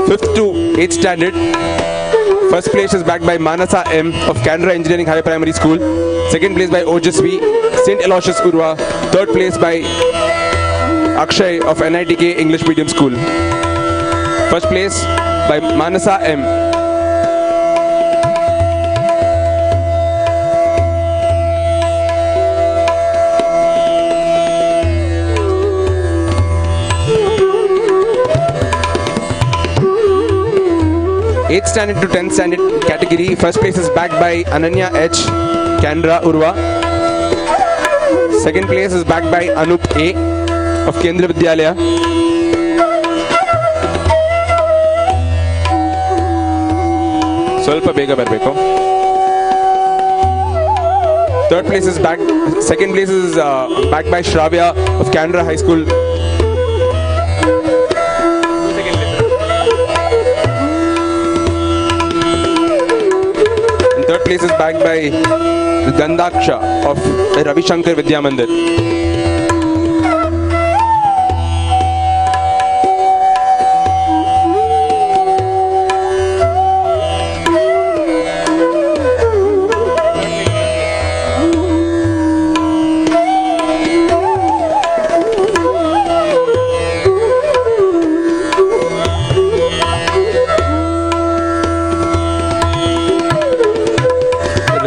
5th to 8th standard. First place is backed by Manasa M of Keonaraad Engineering High Primary School. Second place by Ojasvi, St. Aloysius Urva. Third place by Akshay of NITK English Medium School. First place by Manasa M. Eighth standard to 10th standard category. First place is backed by Ananya H, Keonaraad Urva. Second place is backed by Anup A of Kendra Vidyalaya. Swalpa bega barbeku. Third place is backed. Second place is backed by Shravya of Keonaraad High School. Third place is backed by Gandaksha of Ravi Shankar Vidya Mandir.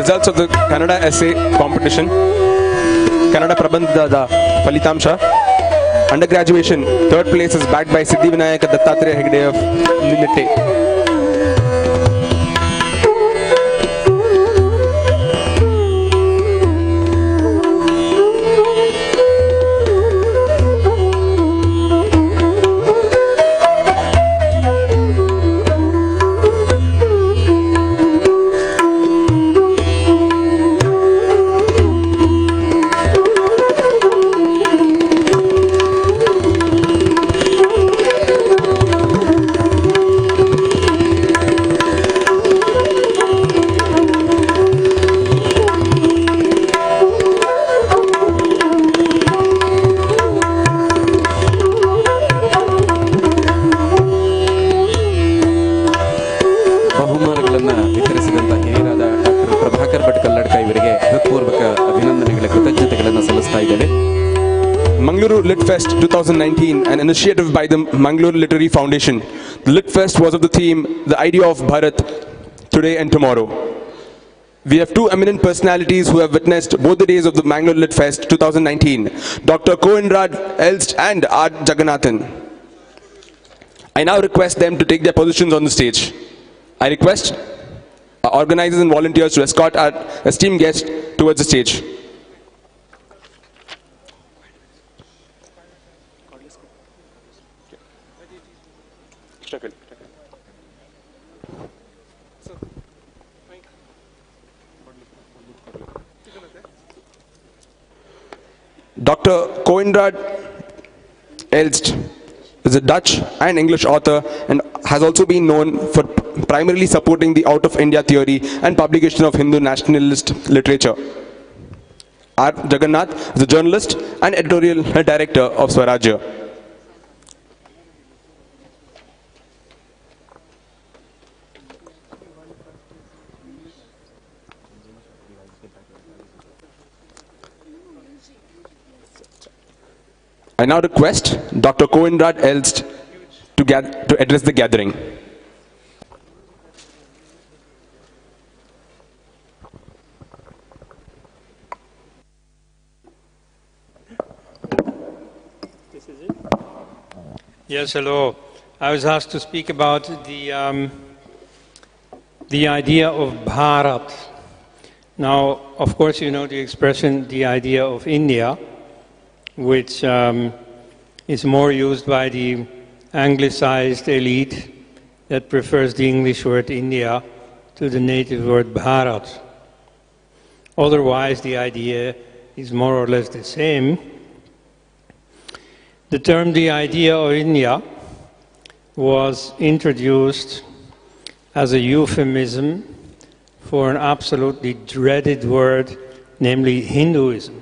Results of the Kannada essay competition. Kannada Prabandhada Falitamsha. Under graduation, third place is backed by Siddhi Vinayaka Dattatreya Hegde of Nitte. Mangaluru Lit Fest 2019, an initiative by the Mangaluru Literary Foundation. The Lit Fest was of the theme, the idea of Bharat, today and tomorrow. We have two eminent personalities who have witnessed both the days of the Mangaluru Lit Fest 2019, Dr. Koenraad, Elst and R. Jagannathan. I now request them to take their positions on the stage. I request our organizers and volunteers to escort our esteemed guests towards the stage. Dr. Koenraad Elst is a Dutch and English author and has also been known for primarily supporting the out of India theory and publication of Hindu nationalist literature. R. Jagannath is a journalist and editorial director of Swarajya. I now request Dr. Koenraad Elst to address the gathering. This is it? Yes, hello. I was asked to speak about the idea of Bharat. Now, of course, you know the expression, the idea of India, which is more used by the anglicized elite that prefers the English word India to the native word Bharat. Otherwise, the idea is more or less the same. The term the idea of India was introduced as a euphemism for an absolutely dreaded word, namely Hinduism,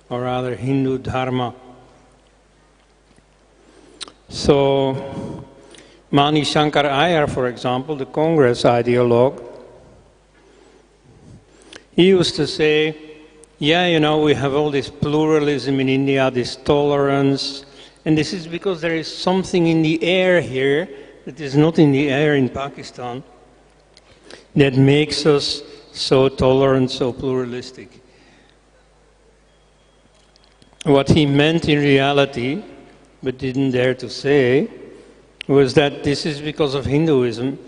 or rather Hindu Dharma. So Mani Shankar Iyer, for example, the Congress ideologue, he used to say, yeah, you know, we have all this pluralism in India, this tolerance, and this is because there is something in the air here that is not in the air in Pakistan that makes us so tolerant, so pluralistic. What he meant in reality, but didn't dare to say, was that this is because of Hinduism.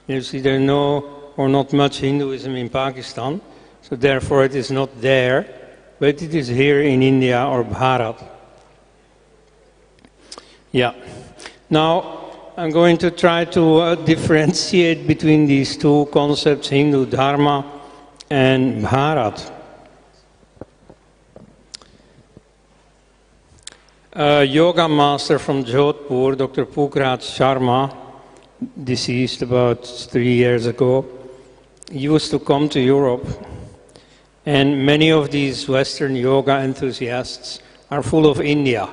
You see, there is no or not much Hinduism in Pakistan, so therefore it is not there, but it is here in India or Bharat. Yeah. Now, I'm going to try to differentiate between these two concepts, Hindu Dharma and Bharat. A yoga master from Jodhpur, Dr. Koenraad Sharma, deceased about 3 years ago, used to come to Europe, and many of these Western yoga enthusiasts are full of India,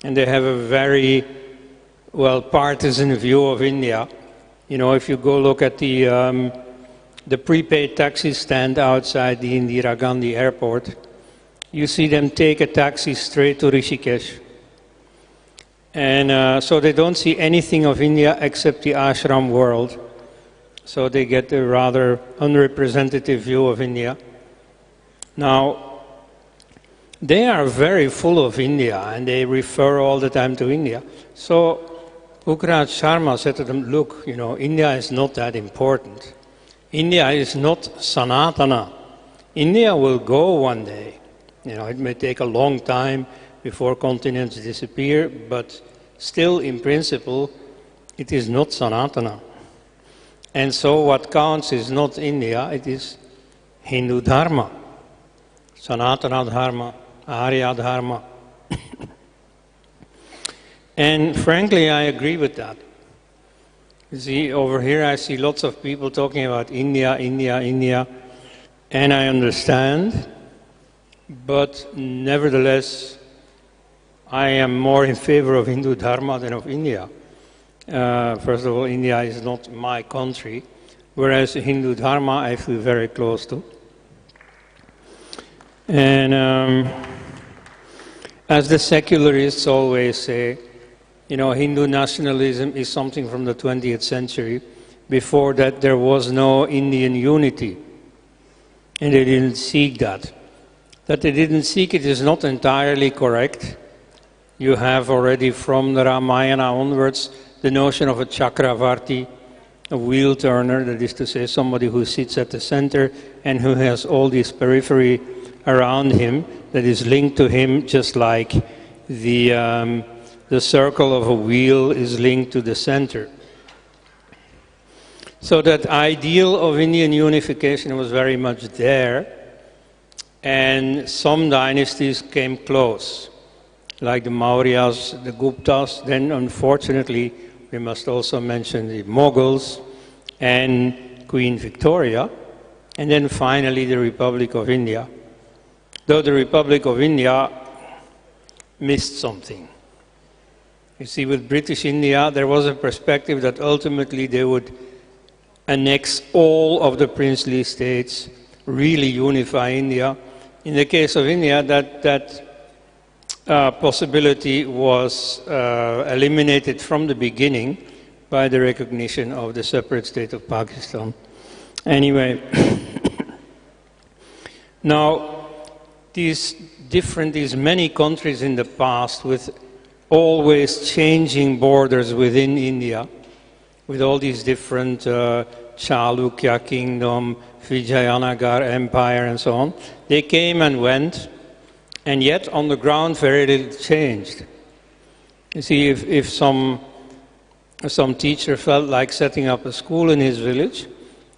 and they have a very, well, partisan view of India. You know, if you go look at the prepaid taxi stand outside the Indira Gandhi airport, you see them take a taxi straight to Rishikesh. And so they don't see anything of India except the ashram world. So they get a rather unrepresentative view of India. Now, they are very full of India and they refer all the time to India. So Koenraad Sharma said to them, look, you know, India is not that important. India is not Sanatana. India will go one day. You know, it may take a long time before continents disappear, but still, in principle, it is not Sanatana. And so what counts is not India, it is Hindu Dharma. Sanatana Dharma, Arya Dharma. And frankly, I agree with that. You see, over here I see lots of people talking about India, India, India, and I understand. But nevertheless, I am more in favor of Hindu Dharma than of India. First of all, India is not my country, whereas Hindu Dharma I feel very close to. And as the secularists always say, you know, Hindu nationalism is something from the 20th century. Before that, there was no Indian unity, and they didn't seek that. That they didn't seek it is not entirely correct. You have already from the Ramayana onwards the notion of a Chakravarti, a wheel turner, that is to say somebody who sits at the center and who has all this periphery around him that is linked to him, just like the circle of a wheel is linked to the center. So that ideal of Indian unification was very much there. And some dynasties came close, like the Mauryas, the Guptas. Then, unfortunately, we must also mention the Mughals and Queen Victoria. And then finally, the Republic of India. Though the Republic of India missed something. You see, with British India, there was a perspective that ultimately they would annex all of the princely states, really unify India. In the case of India, that possibility was eliminated from the beginning by the recognition of the separate state of Pakistan. Anyway, now these many countries in the past with always changing borders within India, with all these different Chalukya kingdom, Vijayanagar Empire and so on. They came and went, and yet on the ground very little changed. You see, if some teacher felt like setting up a school in his village,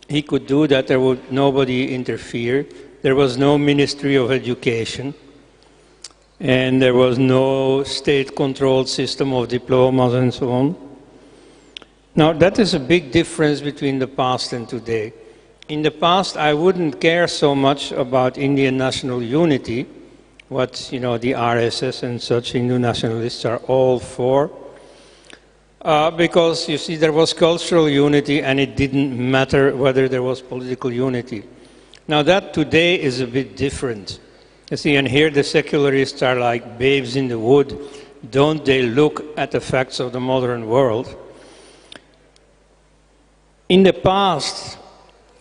he could do that, there would nobody interfere. There was no Ministry of Education, and there was no state-controlled system of diplomas and so on. Now, that is a big difference between the past and today. In the past, I wouldn't care so much about Indian national unity, what, you know, the RSS and such Hindu nationalists are all for. Because, you see, there was cultural unity and it didn't matter whether there was political unity. Now that today is a bit different. You see, and here the secularists are like babes in the wood. Don't they look at the facts of the modern world? In the past,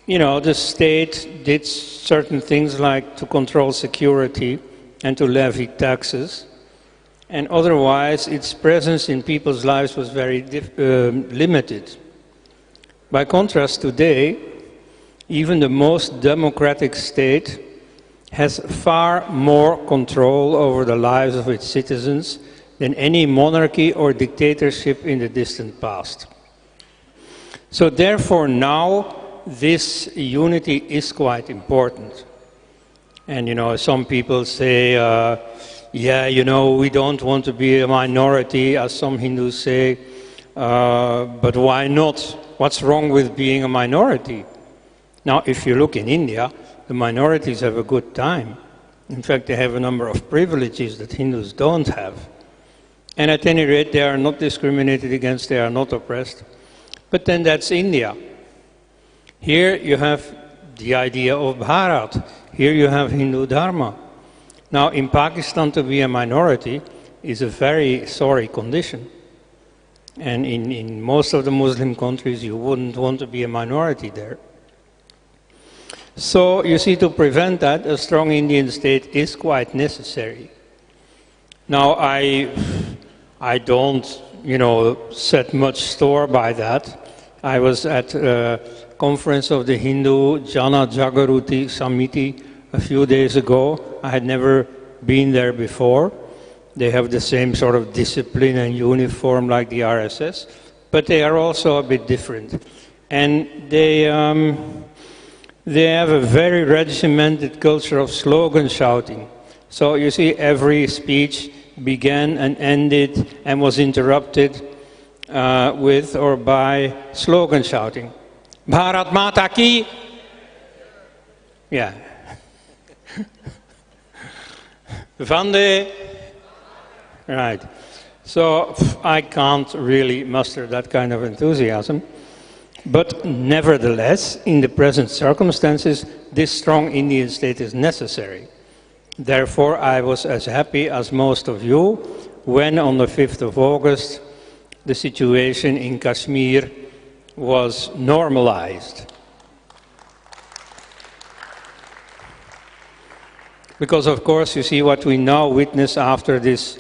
you know, the state did certain things like to control security and to levy taxes. And otherwise, its presence in people's lives was very limited. By contrast, today, even the most democratic state has far more control over the lives of its citizens than any monarchy or dictatorship in the distant past. So therefore now, this unity is quite important. And, you know, some people say, yeah, you know, we don't want to be a minority, as some Hindus say, but why not? What's wrong with being a minority? Now, if you look in India, the minorities have a good time. In fact, they have a number of privileges that Hindus don't have. And at any rate, they are not discriminated against, they are not oppressed. But then that's India. Here you have the idea of Bharat. Here you have Hindu Dharma. Now, in Pakistan, to be a minority is a very sorry condition. And in most of the Muslim countries, you wouldn't want to be a minority there. So, you see, to prevent that, a strong Indian state is quite necessary. Now, I don't, you know, set much store by that. I was at a conference of the Hindu Jana Jagaruti Samiti a few days ago. I had never been there before. They have the same sort of discipline and uniform like the RSS, but they are also a bit different. And they have a very regimented culture of slogan shouting. So you see, every speech began and ended and was interrupted with or by slogan shouting. Bharat Mata Ki! Yeah. Vande. Right. So I can't really muster that kind of enthusiasm. But nevertheless, in the present circumstances, this strong Indian state is necessary. Therefore, I was as happy as most of you when on the 5th of August, the situation in Kashmir was normalized. Because, of course, you see what we now witness after this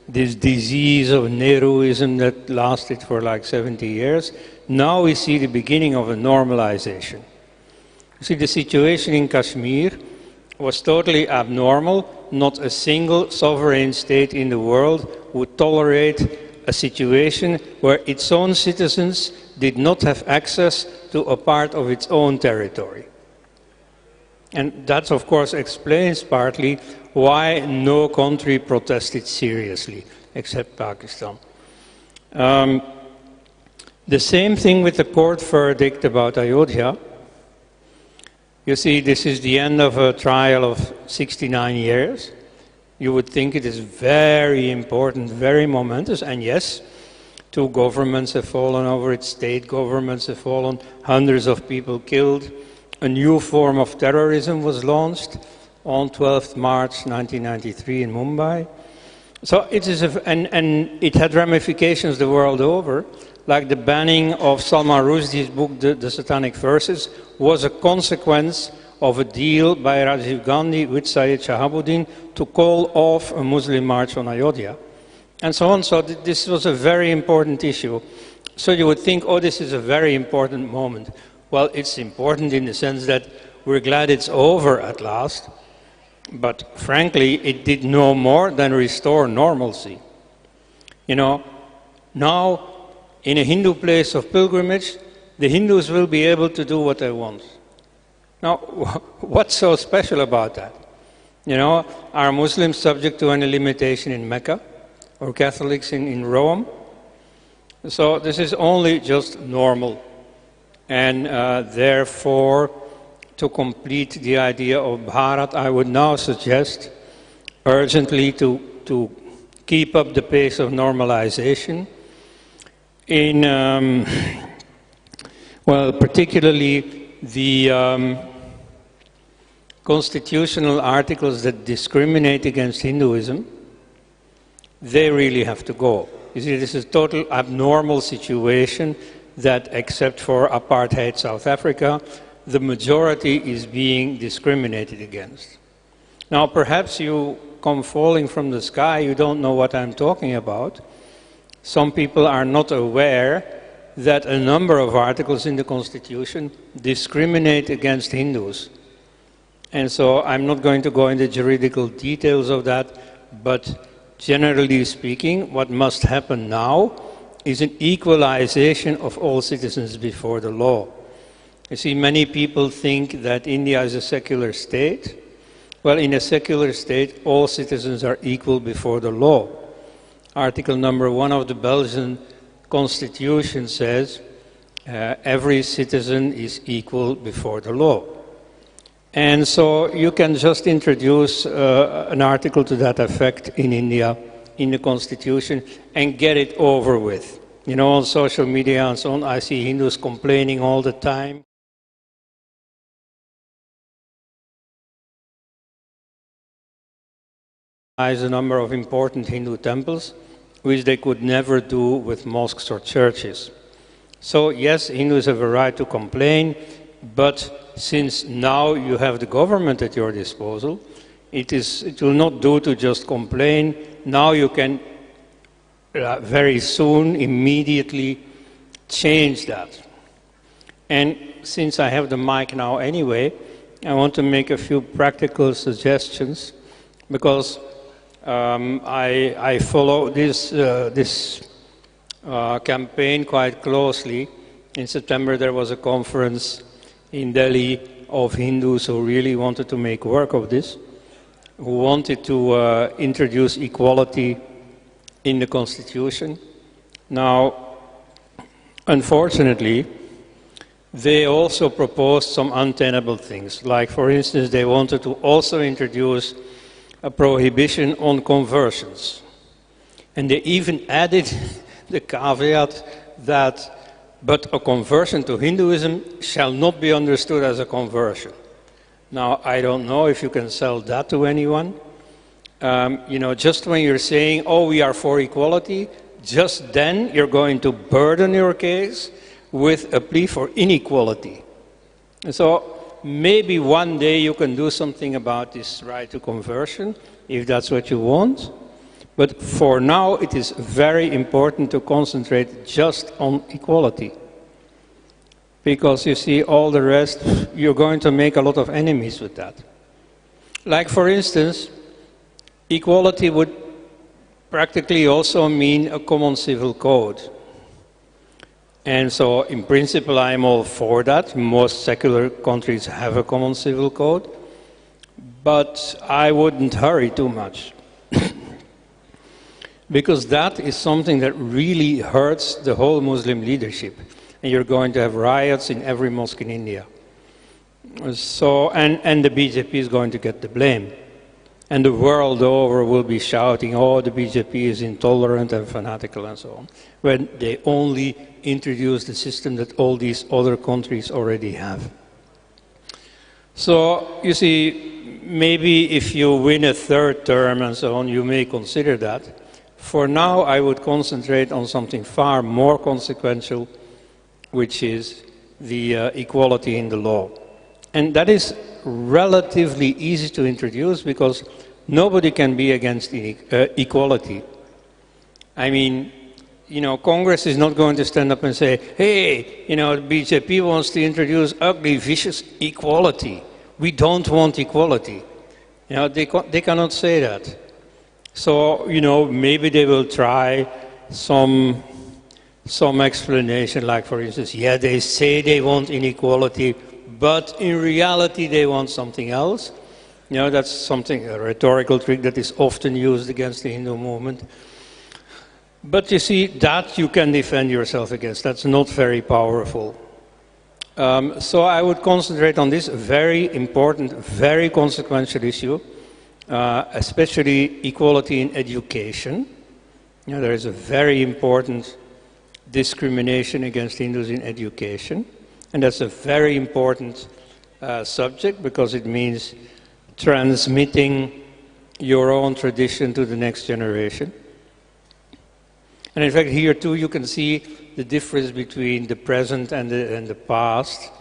disease of Nehruism that lasted for like 70 years, now we see the beginning of a normalization. You see, the situation in Kashmir was totally abnormal. Not a single sovereign state in the world would tolerate a situation where its own citizens did not have access to a part of its own territory. And that, of course, explains partly why no country protested seriously, except Pakistan. The same thing with the court verdict about Ayodhya. You see, this is the end of a trial of 69 years. You would think it is very important, very momentous, and yes, 2 governments have fallen over it, state governments have fallen, hundreds of people killed. A new form of terrorism was launched on 12th March 1993 in Mumbai. So it is, and it had ramifications the world over, like the banning of Salman Rushdie's book, The Satanic Verses, was a consequence of a deal by Rajiv Gandhi with Syed Shahabuddin to call off a Muslim march on Ayodhya, and so on. So this was a very important issue. So you would think, oh, this is a very important moment. Well, it's important in the sense that we're glad it's over at last, but frankly, it did no more than restore normalcy. You know, now, in a Hindu place of pilgrimage, the Hindus will be able to do what they want. Now, what's so special about that? You know, are Muslims subject to any limitation in Mecca, or Catholics in Rome? So this is only just normal. And therefore, to complete the idea of Bharat, I would now suggest urgently to keep up the pace of normalization, In, well, particularly the constitutional articles that discriminate against Hinduism, they really have to go. You see, this is a total abnormal situation that, except for apartheid South Africa, the majority is being discriminated against. Now, perhaps you come falling from the sky, you don't know what I'm talking about. Some people are not aware that a number of articles in the Constitution discriminate against Hindus. And so I'm not going to go into juridical details of that, but generally speaking, what must happen now is an equalization of all citizens before the law. You see, many people think that India is a secular state. Well, in a secular state, all citizens are equal before the law. Article number 1 of the Belgian Constitution says every citizen is equal before the law. And so you can just introduce an article to that effect in India, in the Constitution, and get it over with. You know, on social media and so on, I see Hindus complaining all the time. There's a number of important Hindu temples, which they could never do with mosques or churches. So yes, Hindus have a right to complain, but since now you have the government at your disposal, it will not do to just complain. Now you can very soon, immediately change that. And since I have the mic now anyway, I want to make a few practical suggestions, because I follow this campaign quite closely. In September there was a conference in Delhi of Hindus who really wanted to make work of this, who wanted to introduce equality in the Constitution. Now, unfortunately, they also proposed some untenable things. Like, for instance, they wanted to also introduce a prohibition on conversions. And they even added the caveat that, but a conversion to Hinduism shall not be understood as a conversion. Now, I don't know if you can sell that to anyone. You know, just when you're saying, oh, we are for equality, just then you're going to burden your case with a plea for inequality. And so maybe one day you can do something about this right to conversion, if that's what you want. But for now, it is very important to concentrate just on equality. Because you see, all the rest, you're going to make a lot of enemies with that. Like, for instance, equality would practically also mean a common civil code. And so, in principle, I'm all for that. Most secular countries have a common civil code. But I wouldn't hurry too much. Because that is something that really hurts the whole Muslim leadership. And you're going to have riots in every mosque in India. So, and the BJP is going to get the blame. And the world over will be shouting, oh, the BJP is intolerant and fanatical and so on, when they only introduce the system that all these other countries already have. So, you see, maybe if you win a third term and so on, you may consider that. For now, I would concentrate on something far more consequential, which is the equality in the law. And that is relatively easy to introduce because nobody can be against equality. I mean, you know, Congress is not going to stand up and say, hey, you know, the BJP wants to introduce ugly, vicious equality. We don't want equality. You know, they cannot say that. So, you know, maybe they will try some explanation, like, for instance, yeah, they say they want inequality, but in reality they want something else. You know, that's something, a rhetorical trick that is often used against the Hindu movement. But you see, that you can defend yourself against. That's not very powerful. So I would concentrate on this very important, very consequential issue, especially equality in education. You know, there is a very important discrimination against Hindus in education. And that's a very important subject because it means transmitting your own tradition to the next generation. And in fact, here too you can see the difference between the present and the past.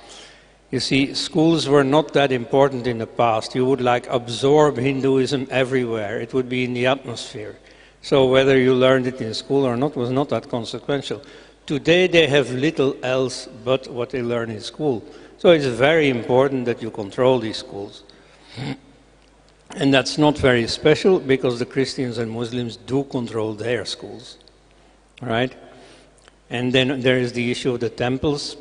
You see, schools were not that important in the past. You would like absorb Hinduism everywhere. It would be in the atmosphere. So whether you learned it in school or not was not that consequential. Today they have little else but what they learn in school. So it's very important that you control these schools. And that's not very special because the Christians and Muslims do control their schools. Right? And then there is the issue of the temples.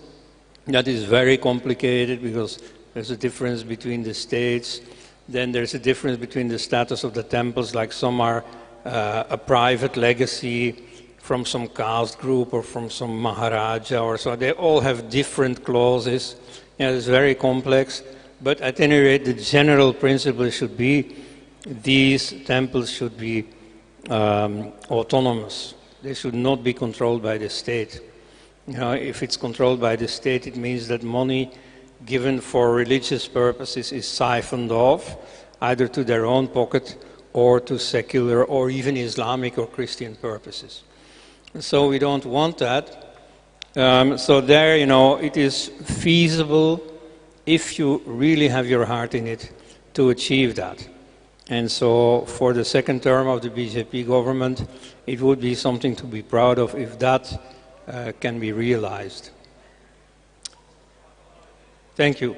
That is very complicated because there's a difference between the states. Then there's a difference between the status of the temples, like some are a private legacy from some caste group or from some Maharaja or so. They all have different clauses. It's very complex. But at any rate, the general principle should be these temples should be autonomous. They should not be controlled by the state. You know, if it's controlled by the state, it means that money given for religious purposes is siphoned off, either to their own pocket or to secular or even Islamic or Christian purposes. So we don't want that. So there, you know, it is feasible if you really have your heart in it to achieve that. And so for the second term of the BJP government, it would be something to be proud of if that can be realized. Thank you.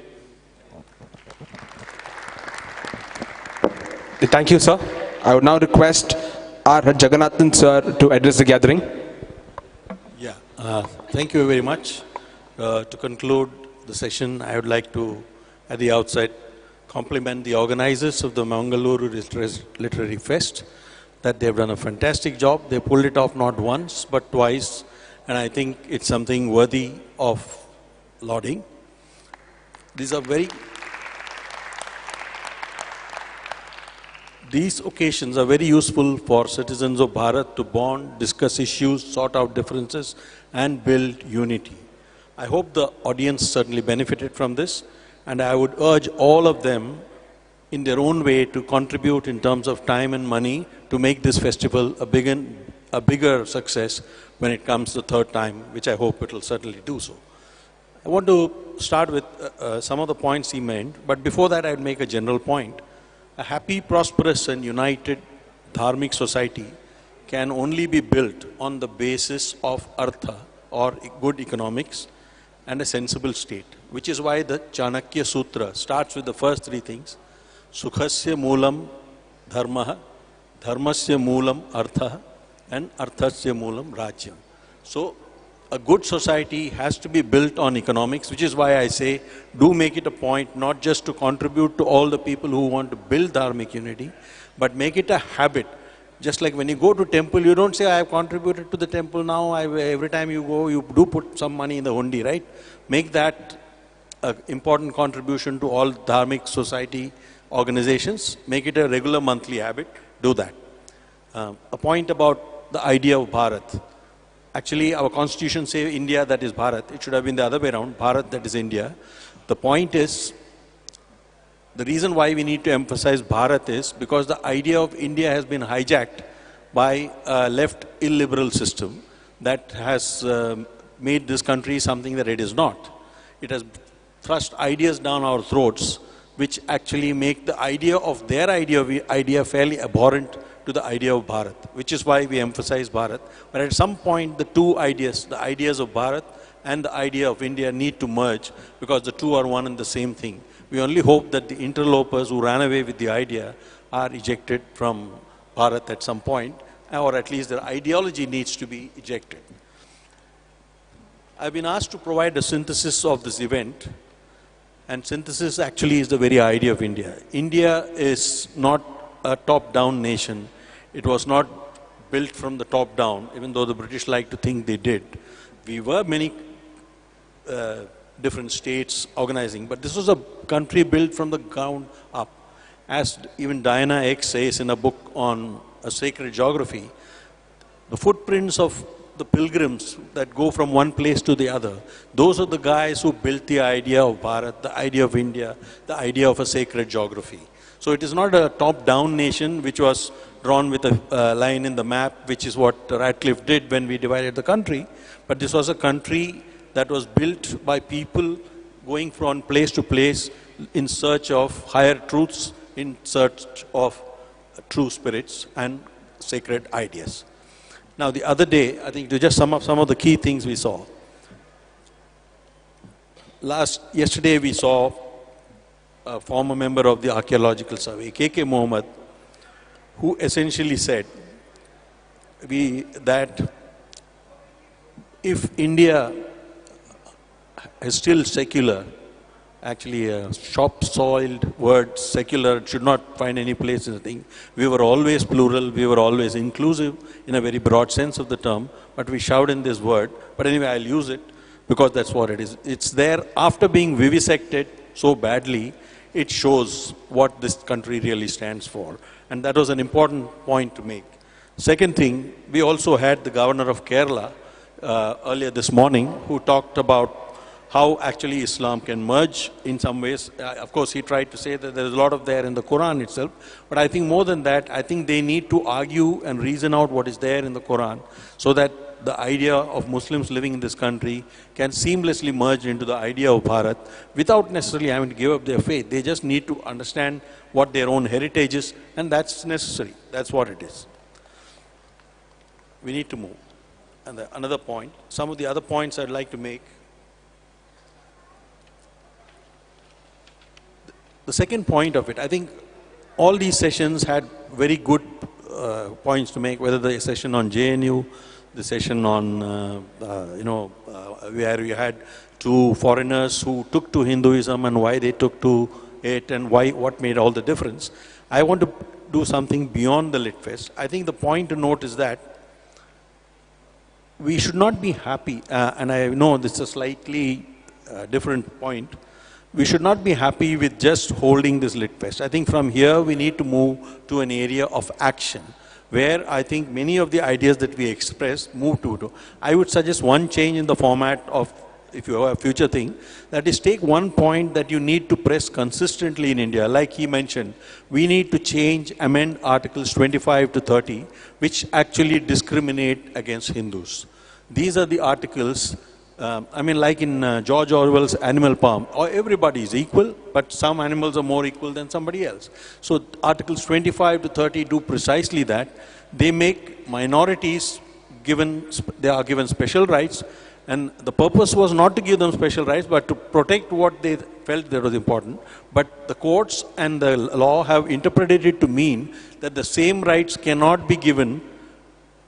Thank you, sir. I would now request our Jagannathan sir to address the gathering. Yeah, thank you very much. To conclude the session, I would like to, at the outset, compliment the organizers of the Mangaluru Literary Fest, that they've done a fantastic job. They pulled it off not once, but twice, and I think it's something worthy of lauding. These occasions are very useful for citizens of Bharat to bond, discuss issues, sort out differences, and build unity. I hope the audience certainly benefited from this, and I would urge all of them in their own way to contribute in terms of time and money to make this festival a bigger success when it comes the third time, which I hope it will certainly do so. I want to start with some of the points he made, but before that I would make a general point. A happy, prosperous and united dharmic society can only be built on the basis of artha or good economics and a sensible state, which is why the Chanakya Sutra starts with the first three things. Sukhasya moolam dharmaha, dharmasya moolam artha, and arthasya moolam rajyam. So a good society has to be built on economics, which is why I say do make it a point not just to contribute to all the people who want to build dharmic unity, but make it a habit. Just like when you go to temple, you don't say, I have contributed to the temple now, every time you go, you do put some money in the hundi, right? Make that an important contribution to all dharmic society organizations. Make it a regular monthly habit. Do that. A point about the idea of Bharat. Actually, our constitution says India, that is Bharat. It should have been the other way around, Bharat, that is India. The point is, the reason why we need to emphasize Bharat is because the idea of India has been hijacked by a left illiberal system that has made this country something that it is not. It has thrust ideas down our throats which actually make the idea of their idea fairly abhorrent to the idea of Bharat, which is why we emphasize Bharat. But at some point, the two ideas, the ideas of Bharat and the idea of India need to merge because the two are one and the same thing. We only hope that the interlopers who ran away with the idea are ejected from Bharat at some point, or at least their ideology needs to be ejected. I've been asked to provide a synthesis of this event, and synthesis actually is the very idea of India. India is not a top-down nation. It was not built from the top down, even though the British like to think they did. We were many different states organizing, but this was a country built from the ground up. As even Diana X says in a book on a sacred geography, the footprints of the pilgrims that go from one place to the other, those are the guys who built the idea of Bharat, the idea of India, the idea of a sacred geography. So it is not a top-down nation which was drawn with a line in the map, which is what Radcliffe did when we divided the country. But this was a country that was built by people going from place to place in search of higher truths, in search of true spirits and sacred ideas. Now, the other day, I think to just sum up some of the key things we saw. Yesterday we saw a former member of the Archaeological Survey, K.K. Mohammed, who essentially said that if India is still secular, actually a shop-soiled word, secular, should not find any place in the thing. We were always plural, we were always inclusive in a very broad sense of the term, but we shout in this word. But anyway, I'll use it because that's what it is. It's there after being vivisected so badly. It shows what this country really stands for. And that was an important point to make. Second thing, we also had the governor of Kerala earlier this morning who talked about how actually Islam can merge in some ways. Of course, he tried to say that there is a lot of there in the Quran itself. But I think more than that, I think they need to argue and reason out what is there in the Quran so that the idea of Muslims living in this country can seamlessly merge into the idea of Bharat without necessarily having to give up their faith. They just need to understand what their own heritage is, and that's necessary. That's what it is. We need to move. And another point, some of the other points I'd like to make. The second point of it, I think all these sessions had very good points to make, whether the session on JNU, the session on, where we had two foreigners who took to Hinduism and why they took to it and what made all the difference. I want to do something beyond the Lit Fest. I think the point to note is that we should not be happy, and I know this is a slightly different point. We should not be happy with just holding this Lit Fest. I think from here we need to move to an area of action, where I think many of the ideas that we express move to. I would suggest one change in the format of, if you have a future thing, that is take one point that you need to press consistently in India. Like he mentioned, we need to amend Articles 25 to 30, which actually discriminate against Hindus. These are the articles, like in George Orwell's Animal Farm, everybody is equal, but some animals are more equal than somebody else. So Articles 25 to 30 do precisely that. They make minorities they are given special rights, and the purpose was not to give them special rights, but to protect what they felt that was important. But the courts and the law have interpreted it to mean that the same rights cannot be given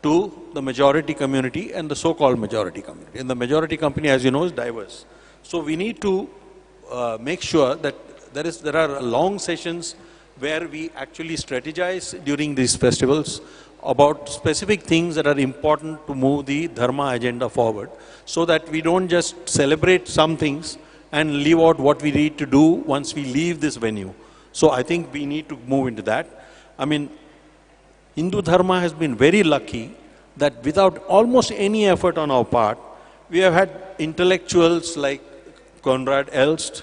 to the majority community and the so-called majority community. And the majority community, as you know, is diverse. So we need to make sure that there are long sessions where we actually strategize during these festivals about specific things that are important to move the Dharma agenda forward, so that we don't just celebrate some things and leave out what we need to do once we leave this venue. So I think we need to move into that. Hindu Dharma has been very lucky that without almost any effort on our part, we have had intellectuals like Koenraad, Elst,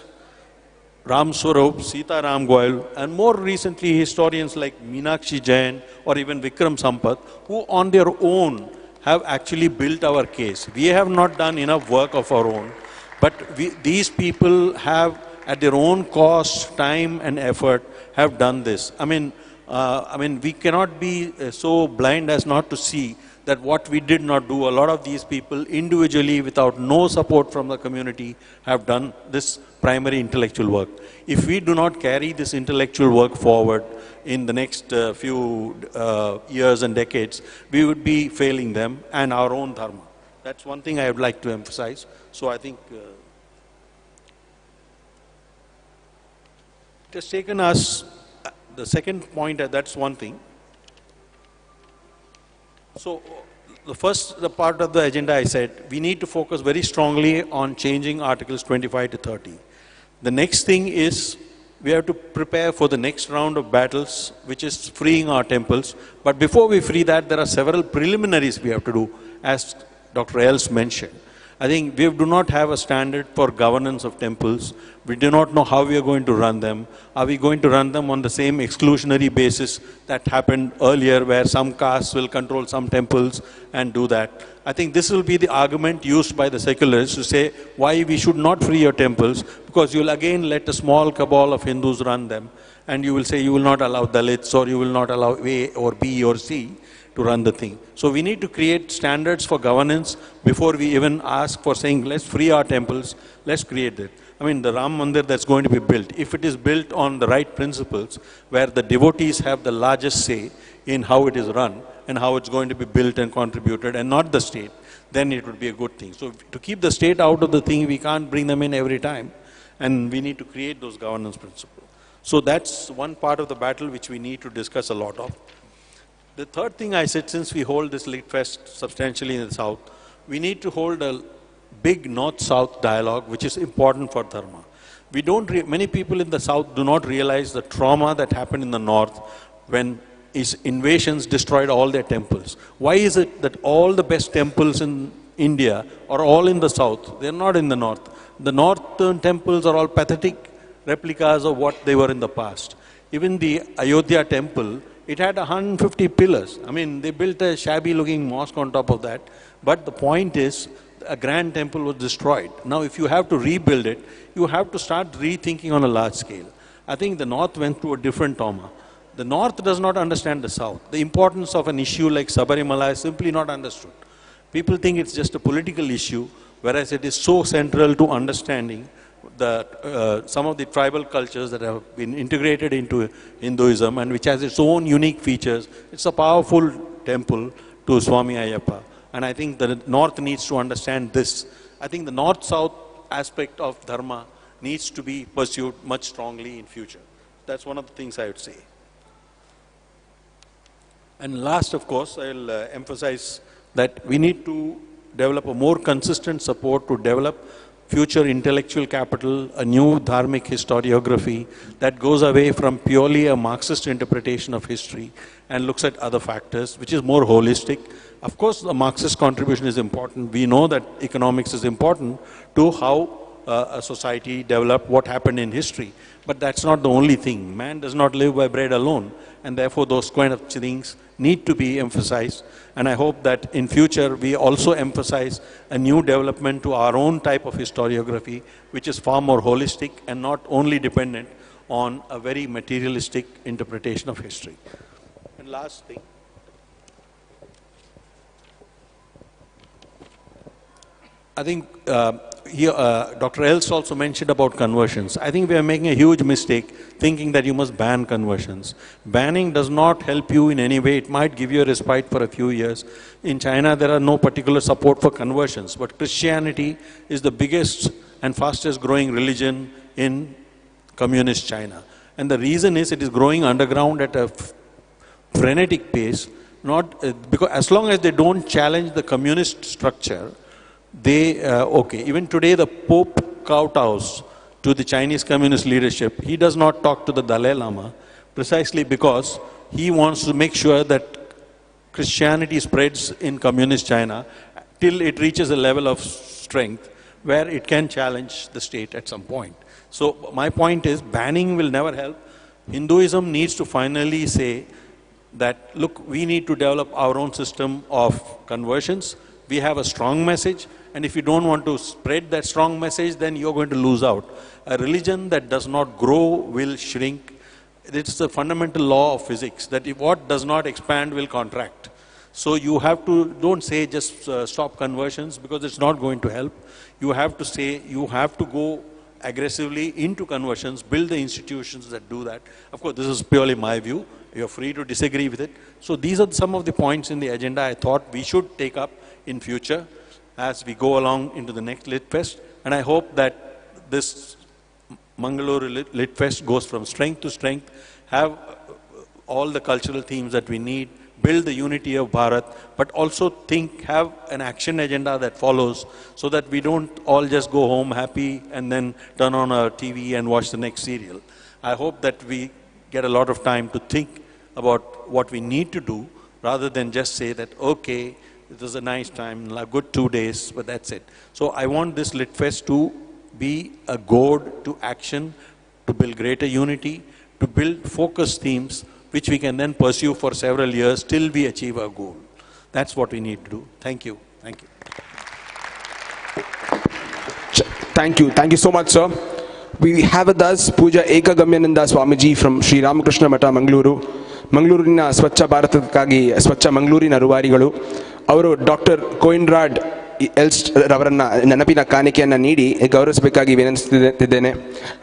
Ram Swarup, Sita Ram Goyal, and more recently historians like Meenakshi Jain or even Vikram Sampath, who on their own have actually built our case. We have not done enough work of our own, but these people have, at their own cost, time and effort, have done this. We cannot be so blind as not to see that what we did not do, a lot of these people individually, without no support from the community, have done this primary intellectual work. If we do not carry this intellectual work forward in the next few years and decades, we would be failing them and our own Dharma. That's one thing I would like to emphasize. So I think it has taken us, the second point, that's one thing. So the part of the agenda, I said, we need to focus very strongly on changing Articles 25 to 30. The next thing is we have to prepare for the next round of battles, which is freeing our temples. But before we free that, there are several preliminaries we have to do. As Dr. Elst mentioned. I think we do not have a standard for governance of temples. We do not know how we are going to run them. Are we going to run them on the same exclusionary basis that happened earlier, where some castes will control some temples and do that? I think this will be the argument used by the secularists to say why we should not free your temples, because you will again let a small cabal of Hindus run them, and you will say you will not allow Dalits, or you will not allow A or B or C to run the thing. So we need to create standards for governance before we even ask for saying, let's free our temples, let's create it. I mean, the Ram Mandir that's going to be built, if it is built on the right principles, where the devotees have the largest say in how it is run and how it's going to be built and contributed, and not the state, then it would be a good thing. So to keep the state out of the thing, we can't bring them in every time, and we need to create those governance principles. So that's one part of the battle which we need to discuss a lot of. The third thing I said, since we hold this Lit Fest substantially in the South, we need to hold a big North-South dialogue, which is important for Dharma. We don't, many people in the South do not realize the trauma that happened in the North when invasions destroyed all their temples. Why is it that all the best temples in India are all in the South? They're not in the North. The Northern temples are all pathetic replicas of what they were in the past. Even the Ayodhya temple, it had 150 pillars. I mean, they built a shabby-looking mosque on top of that. But the point is, a grand temple was destroyed. Now, if you have to rebuild it, you have to start rethinking on a large scale. I think the North went through a different trauma. The North does not understand the South. The importance of an issue like Sabarimala is simply not understood. People think it's just a political issue, whereas it is so central to understanding some of the tribal cultures that have been integrated into Hinduism and which has its own unique features. It's a powerful temple to Swami Ayyappa. And I think the North needs to understand this. I think the North-South aspect of Dharma needs to be pursued much strongly in future. That's one of the things I would say. And last, of course, I'll emphasize that we need to develop a more consistent support to develop future intellectual capital, a new dharmic historiography that goes away from purely a Marxist interpretation of history and looks at other factors, which is more holistic. Of course, the Marxist contribution is important. We know that economics is important to how a society developed, what happened in history. But that's not the only thing. Man does not live by bread alone, and therefore those kind of things need to be emphasized. And I hope that in future we also emphasize a new development to our own type of historiography, which is far more holistic and not only dependent on a very materialistic interpretation of history. And last thing, I think here Dr. Elst also mentioned about conversions. I think we are making a huge mistake thinking that you must ban conversions. Banning does not help you in any way. It might give you a respite for a few years. In China, there are no particular support for conversions, but Christianity is the biggest and fastest growing religion in communist China. And the reason is it is growing underground at a frenetic pace, not because as long as they don't challenge the communist structure, okay. Even today, the Pope kowtows to the Chinese communist leadership. He does not talk to the Dalai Lama precisely because he wants to make sure that Christianity spreads in communist China till it reaches a level of strength where it can challenge the state at some point. So my point is, banning will never help. Hinduism needs to finally say that, look, we need to develop our own system of conversions. We have a strong message, and if you don't want to spread that strong message, then you're going to lose out. A religion that does not grow will shrink. It's the fundamental law of physics, that if what does not expand will contract. So you have to, don't say just stop conversions, because it's not going to help. You have to say, you have to go aggressively into conversions, build the institutions that do that. Of course, this is purely my view. You're free to disagree with it. So these are some of the points in the agenda I thought we should take up in future as we go along into the next Lit Fest. And I hope that this Mangaluru Lit Fest goes from strength to strength, have all the cultural themes that we need, build the unity of Bharat, but also have an action agenda that follows, so that we don't all just go home happy and then turn on our TV and watch the next serial. I hope that we get a lot of time to think about what we need to do, rather than just say that, okay, It was a nice time, a good 2 days, but that's it. So I want this Lit Fest to be a goad to action, to build greater unity, to build focus themes, which we can then pursue for several years till we achieve our goal. That's what we need to do. Thank you. Thank you. Thank you. Thank you so much, sir. We have with us Pooja Ekagamyananda Swamiji from Sri Ramakrishna Mata, Mangaluru. ಮಂಗಳೂರಿನ ಸ್ವಚ್ಛ ಭಾರತಕ್ಕಾಗಿ ಸ್ವಚ್ಛ ಮಂಗಳೂರಿನ ರೂವಾರಿಗಳು ಅವರು doctor ಕೋಯಿನ್ರಾಡ್ ಎಲ್ಸ್ಟ್ ರವರನ್ನ ನೆನಪಿನ ಕಾಣಿಕೆಯನ್ನು ನೀಡಿ ಗೌರವಿಸಬೇಕಾಗಿ ವಿನಂತಿಸುತ್ತಿದ್ದೇನೆ.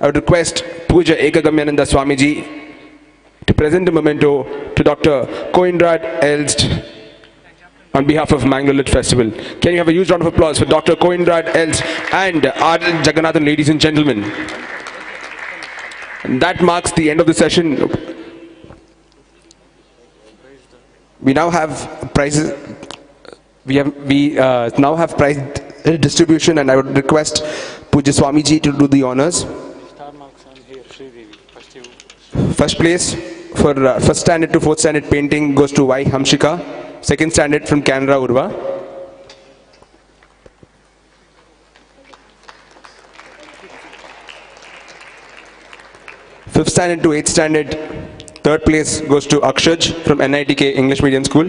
I would request ಪೂಜ್ಯ Ekagamyananda Swamiji to present a memento to Dr. Koenraad Elst on behalf of Mangaluru Lit Festival. Can you have a huge round of applause for Dr. Koenraad Elst and Jaganathan, ladies and gentlemen. And that marks the end of the session. We now have prizes. We now have prize distribution, and I would request Pujya Swamiji to do the honors. First place for first standard to fourth standard painting goes to Y. Hamshika. Second standard from Keonaraad Urva. Fifth standard to eighth standard. Third place goes to Akshaj from NITK English Medium School.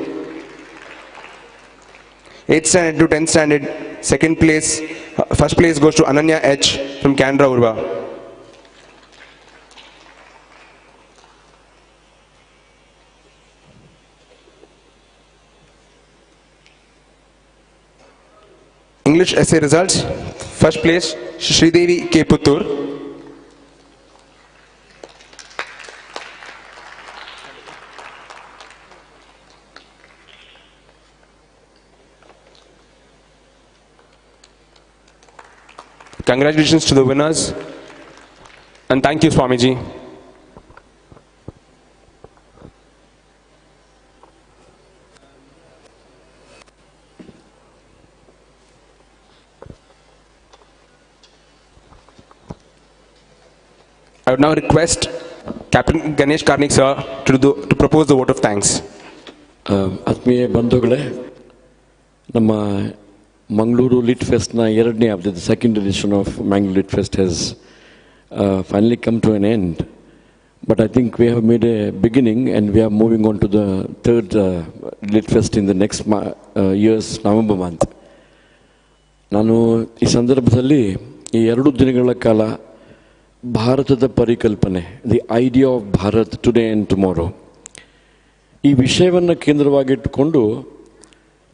8th standard to 10th standard, second place, first place goes to Ananya H from Keonaraad Urva. English essay results, first place Sridevi K. Puttur. Congratulations to the winners, and thank you, Swamiji. I would now request Captain Ganesh Karnik sir to propose the vote of thanks. ಆತ್ಮೀಯ ಬಂಧುಗಳೇ, ನಮ್ಮ Mangaluru Lit Fest na ಎರಡನೇ the second edition of Mangaluru Lit Fest has finally come to an end. But I think we have made a beginning, and we are moving on to the third Lit Fest in the next year's November month. ನಾನು ಈ ಸಂದರ್ಭದಲ್ಲಿ ಈ 2 ದಿನಗಳ ಕಾಲ ಭಾರತದ ಪರಿಕಲ್ಪನೆ, the idea of Bharat today and tomorrow, ಈ ವಿಷಯವನ್ನು ಕೇಂದ್ರವಾಗಿಟ್ಟುಕೊಂಡು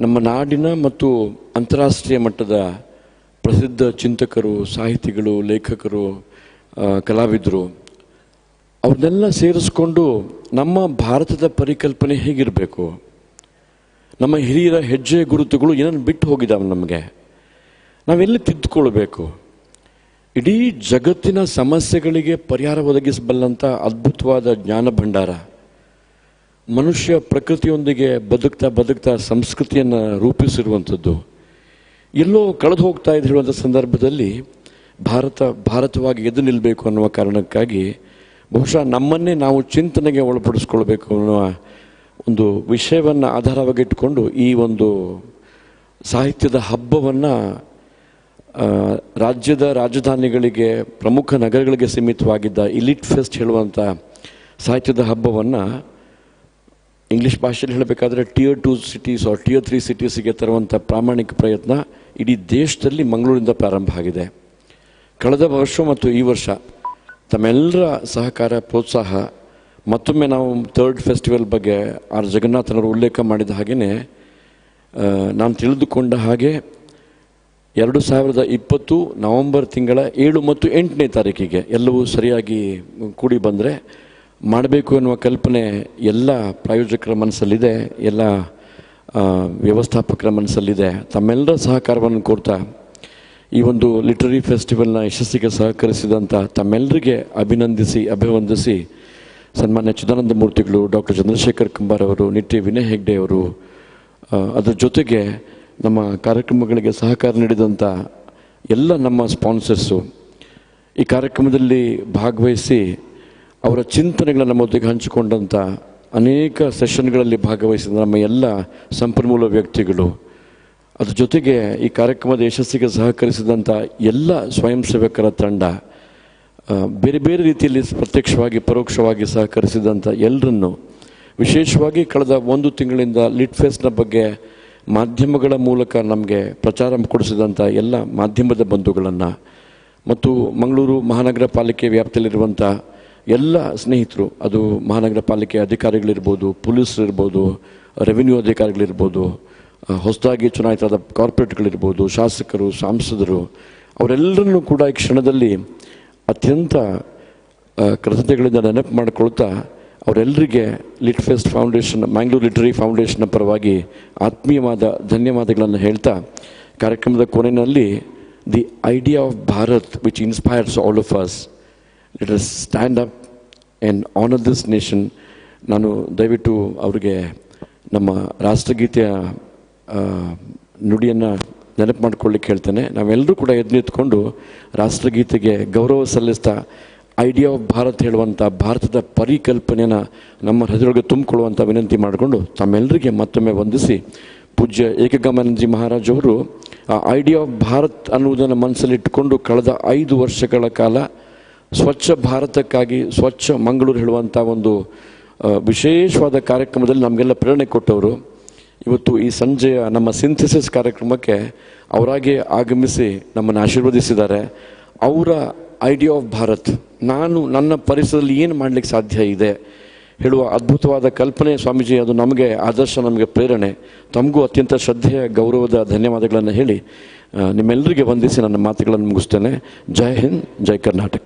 ನಮ್ಮ ನಾಡಿನ ಮತ್ತು ಅಂತಾರಾಷ್ಟ್ರೀಯ ಮಟ್ಟದ ಪ್ರಸಿದ್ಧ ಚಿಂತಕರು, ಸಾಹಿತಿಗಳು, ಲೇಖಕರು, ಕಲಾವಿದರು ಅವ್ರನ್ನೆಲ್ಲ ಸೇರಿಸ್ಕೊಂಡು ನಮ್ಮ ಭಾರತದ ಪರಿಕಲ್ಪನೆ ಹೇಗಿರಬೇಕು, ನಮ್ಮ ಹಿರಿಯರ ಹೆಜ್ಜೆ ಗುರುತುಗಳು ಏನನ್ನು ಬಿಟ್ಟು ಹೋಗಿದ್ದಾವೆ, ನಮಗೆ ನಾವೆಲ್ಲಿ ತಿದ್ದುಕೊಳ್ಬೇಕು, ಇಡೀ ಜಗತ್ತಿನ ಸಮಸ್ಯೆಗಳಿಗೆ ಪರಿಹಾರ ಒದಗಿಸಬಲ್ಲಂಥ ಅದ್ಭುತವಾದ ಜ್ಞಾನ ಭಂಡಾರ, ಮನುಷ್ಯ ಪ್ರಕೃತಿಯೊಂದಿಗೆ ಬದುಕ್ತಾ ಸಂಸ್ಕೃತಿಯನ್ನು ರೂಪಿಸಿರುವಂಥದ್ದು ಎಲ್ಲೋ ಕಳೆದು ಹೋಗ್ತಾ ಇದೆ ಹೇಳುವಂಥ ಸಂದರ್ಭದಲ್ಲಿ ಭಾರತವಾಗಿ ಎದ್ದು ನಿಲ್ಲಬೇಕು ಅನ್ನುವ ಕಾರಣಕ್ಕಾಗಿ ಬಹುಶಃ ನಮ್ಮನ್ನೇ ನಾವು ಚಿಂತನೆಗೆ ಒಳಪಡಿಸ್ಕೊಳ್ಬೇಕು ಅನ್ನುವ ಒಂದು ವಿಷಯವನ್ನು ಆಧಾರವಾಗಿಟ್ಟುಕೊಂಡು ಈ ಒಂದು ಸಾಹಿತ್ಯದ ಹಬ್ಬವನ್ನು ರಾಜ್ಯದ ರಾಜಧಾನಿಗಳಿಗೆ, ಪ್ರಮುಖ ನಗರಗಳಿಗೆ ಸೀಮಿತವಾಗಿದ್ದ ಈ ಲಿಟ್ ಫೆಸ್ಟ್ ಹೇಳುವಂಥ ಸಾಹಿತ್ಯದ ಹಬ್ಬವನ್ನು ಇಂಗ್ಲೀಷ್ ಭಾಷೆಯಲ್ಲಿ ಹೇಳಬೇಕಾದ್ರೆ ಟಿಯರ್ 2 ಸಿಟೀಸ್ ಆರ್ ಟಿಯರ್ 3 ಸಿಟೀಸಿಗೆ ತರುವಂಥ ಪ್ರಾಮಾಣಿಕ ಪ್ರಯತ್ನ ಇಡೀ ದೇಶದಲ್ಲಿ ಮಂಗಳೂರಿಂದ ಪ್ರಾರಂಭ ಆಗಿದೆ. ಕಳೆದ ವರ್ಷ ಮತ್ತು ಈ ವರ್ಷ ತಮ್ಮೆಲ್ಲರ ಸಹಕಾರ, ಪ್ರೋತ್ಸಾಹ, ಮತ್ತೊಮ್ಮೆ ನಾವು ಥರ್ಡ್ ಫೆಸ್ಟಿವಲ್ ಬಗ್ಗೆ ಆರ್ ಜಗನ್ನಾಥನವರು ಉಲ್ಲೇಖ ಮಾಡಿದ ಹಾಗೆಯೇ ನಾನು ತಿಳಿದುಕೊಂಡ ಹಾಗೆ 2020 ನವೆಂಬರ್ ತಿಂಗಳ 7 ಮತ್ತು 8ನೇ ತಾರೀಕಿಗೆ ಎಲ್ಲವೂ ಸರಿಯಾಗಿ ಕೂಡಿ ಬಂದರೆ ಮಾಡಬೇಕು ಎನ್ನುವ ಕಲ್ಪನೆ ಎಲ್ಲ ಪ್ರಾಯೋಜಕರ ಮನಸ್ಸಲ್ಲಿದೆ, ಎಲ್ಲ ವ್ಯವಸ್ಥಾಪಕರ ಮನಸ್ಸಲ್ಲಿದೆ. ತಮ್ಮೆಲ್ಲರ ಸಹಕಾರವನ್ನು ಕೋರ್ತಾ ಈ ಒಂದು ಲಿಟರರಿ ಫೆಸ್ಟಿವಲ್ನ ಯಶಸ್ಸಿಗೆ ಸಹಕರಿಸಿದಂಥ ತಮ್ಮೆಲ್ಲರಿಗೆ ಅಭಿವಂದಿಸಿ ಸನ್ಮಾನ್ಯ ಚಿದಾನಂದ ಮೂರ್ತಿಗಳು, ಡಾಕ್ಟರ್ ಚಂದ್ರಶೇಖರ್ ಕಂಬಾರ್ ಅವರು, ನಿಟ್ಟೆ ವಿನಯ್ ಹೆಗ್ಡೆ ಅವರು, ಅದರ ಜೊತೆಗೆ ನಮ್ಮ ಕಾರ್ಯಕ್ರಮಗಳಿಗೆ ಸಹಕಾರ ನೀಡಿದಂಥ ಎಲ್ಲ ನಮ್ಮ ಸ್ಪಾನ್ಸರ್ಸು, ಈ ಕಾರ್ಯಕ್ರಮದಲ್ಲಿ ಭಾಗವಹಿಸಿ ಅವರ ಚಿಂತನೆಗಳನ್ನು ನಮ್ಮೊಂದಿಗೆ ಹಂಚಿಕೊಂಡಂಥ ಅನೇಕ ಸೆಷನ್ಗಳಲ್ಲಿ ಭಾಗವಹಿಸಿದ ನಮ್ಮ ಎಲ್ಲ ಸಂಪನ್ಮೂಲ ವ್ಯಕ್ತಿಗಳು, ಅದ್ರ ಜೊತೆಗೆ ಈ ಕಾರ್ಯಕ್ರಮದ ಯಶಸ್ಸಿಗೆ ಸಹಕರಿಸಿದಂಥ ಎಲ್ಲ ಸ್ವಯಂ ಸೇವಕರ ತಂಡ, ಬೇರೆ ಬೇರೆ ರೀತಿಯಲ್ಲಿ ಪ್ರತ್ಯಕ್ಷವಾಗಿ ಪರೋಕ್ಷವಾಗಿ ಸಹಕರಿಸಿದಂಥ ಎಲ್ಲರನ್ನು, ವಿಶೇಷವಾಗಿ ಕಳೆದ 1 ತಿಂಗಳಿಂದ ಲಿಟ್ ಫೆಸ್ಟ್ನ ಬಗ್ಗೆ ಮಾಧ್ಯಮಗಳ ಮೂಲಕ ನಮಗೆ ಪ್ರಚಾರ ಕೊಡಿಸಿದಂಥ ಎಲ್ಲ ಮಾಧ್ಯಮದ ಬಂಧುಗಳನ್ನು ಮತ್ತು ಮಂಗಳೂರು ಮಹಾನಗರ ಪಾಲಿಕೆ ವ್ಯಾಪ್ತಿಯಲ್ಲಿರುವಂಥ ಎಲ್ಲ ಸ್ನೇಹಿತರು, ಅದು ಮಹಾನಗರ ಪಾಲಿಕೆ ಅಧಿಕಾರಿಗಳಿರ್ಬೋದು, ಪೊಲೀಸರಿರ್ಬೋದು, ರೆವಿನ್ಯೂ ಅಧಿಕಾರಿಗಳಿರ್ಬೋದು, ಹೊಸದಾಗಿ ಚುನಾಯಿತರಾದ ಕಾರ್ಪೊರೇಟ್ಗಳಿರ್ಬೋದು, ಶಾಸಕರು, ಸಂಸದರು, ಅವರೆಲ್ಲರನ್ನೂ ಕೂಡ ಈ ಕ್ಷಣದಲ್ಲಿ ಅತ್ಯಂತ ಕೃತಜ್ಞತೆಗಳಿಂದ ನೆನಪು ಮಾಡಿಕೊಳ್ತಾ ಅವರೆಲ್ಲರಿಗೆ lit fest foundation, Mangalore literary ಫೌಂಡೇಶನ್ನ ಪರವಾಗಿ ಆತ್ಮೀಯವಾದ ಧನ್ಯವಾದಗಳನ್ನು ಹೇಳ್ತಾ, ಕಾರ್ಯಕ್ರಮದ ಕೊನೆಯಲ್ಲಿ the idea of Bharat which inspires all of us, let us stand up and honour this nation. ನಾನು ದಯವಿಟ್ಟು ಅವರಿಗೆ ನಮ್ಮ ರಾಷ್ಟ್ರಗೀತೆಯ ನುಡಿಯನ್ನು ನೆನಪು ಮಾಡ್ಕೊಳ್ಳಿಕ್ಕೆ ಹೇಳ್ತೇನೆ. ನಾವೆಲ್ಲರೂ ಕೂಡ ಎದ್ದು ನಿಂತ್ಕೊಂಡು ರಾಷ್ಟ್ರಗೀತೆಗೆ ಗೌರವ ಸಲ್ಲಿಸ್ತಾ ಐಡಿಯಾ ಆಫ್ ಭಾರತ್ ಹೇಳುವಂಥ ಭಾರತದ ಪರಿಕಲ್ಪನೆಯನ್ನು ನಮ್ಮ ಹೃದಯದೊಳಗೆ ತುಂಬಿಕೊಳ್ಳುವಂಥ ವಿನಂತಿ ಮಾಡಿಕೊಂಡು ತಮ್ಮೆಲ್ಲರಿಗೆ ಮತ್ತೊಮ್ಮೆ ವಂದಿಸಿ, ಪೂಜ್ಯ ಏಕಗಮನಂದಜಿ ಮಹಾರಾಜ್ ಅವರು ಆ ಐಡಿಯಾ ಆಫ್ ಭಾರತ್ ಅನ್ನುವುದನ್ನು ಮನಸ್ಸಲ್ಲಿಟ್ಟುಕೊಂಡು ಕಳೆದ 5 ವರ್ಷಗಳ ಕಾಲ ಸ್ವಚ್ಛ ಭಾರತಕ್ಕಾಗಿ ಸ್ವಚ್ಛ ಮಂಗಳೂರು ಹೇಳುವಂಥ ಒಂದು ವಿಶೇಷವಾದ ಕಾರ್ಯಕ್ರಮದಲ್ಲಿ ನಮಗೆಲ್ಲ ಪ್ರೇರಣೆ ಕೊಟ್ಟವರು. ಇವತ್ತು ಈ ಸಂಜೆಯ ನಮ್ಮ ಸಿಂಥೆಸಿಸ್ ಕಾರ್ಯಕ್ರಮಕ್ಕೆ ಅವರಾಗೆ ಆಗಮಿಸಿ ನಮ್ಮನ್ನು ಆಶೀರ್ವದಿಸಿದ್ದಾರೆ. ಅವರ ಐಡಿಯಾ ಆಫ್ ಭಾರತ್, ನಾನು ನನ್ನ ಪರಿಸರದಲ್ಲಿ ಏನು ಮಾಡಲಿಕ್ಕೆ ಸಾಧ್ಯ ಇದೆ ಹೇಳುವ ಅದ್ಭುತವಾದ ಕಲ್ಪನೆ ಸ್ವಾಮೀಜಿ, ಅದು ನಮಗೆ ಆದರ್ಶ, ನಮಗೆ ಪ್ರೇರಣೆ. ತಮಗೂ ಅತ್ಯಂತ ಶ್ರದ್ಧೆಯ ಗೌರವದ ಧನ್ಯವಾದಗಳನ್ನು ಹೇಳಿ ನಿಮ್ಮೆಲ್ಲರಿಗೆ ವಂದಿಸಿ ನನ್ನ ಮಾತುಗಳನ್ನು ಮುಗಿಸ್ತೇನೆ. ಜೈ ಹಿಂದ್, ಜೈ ಕರ್ನಾಟಕ.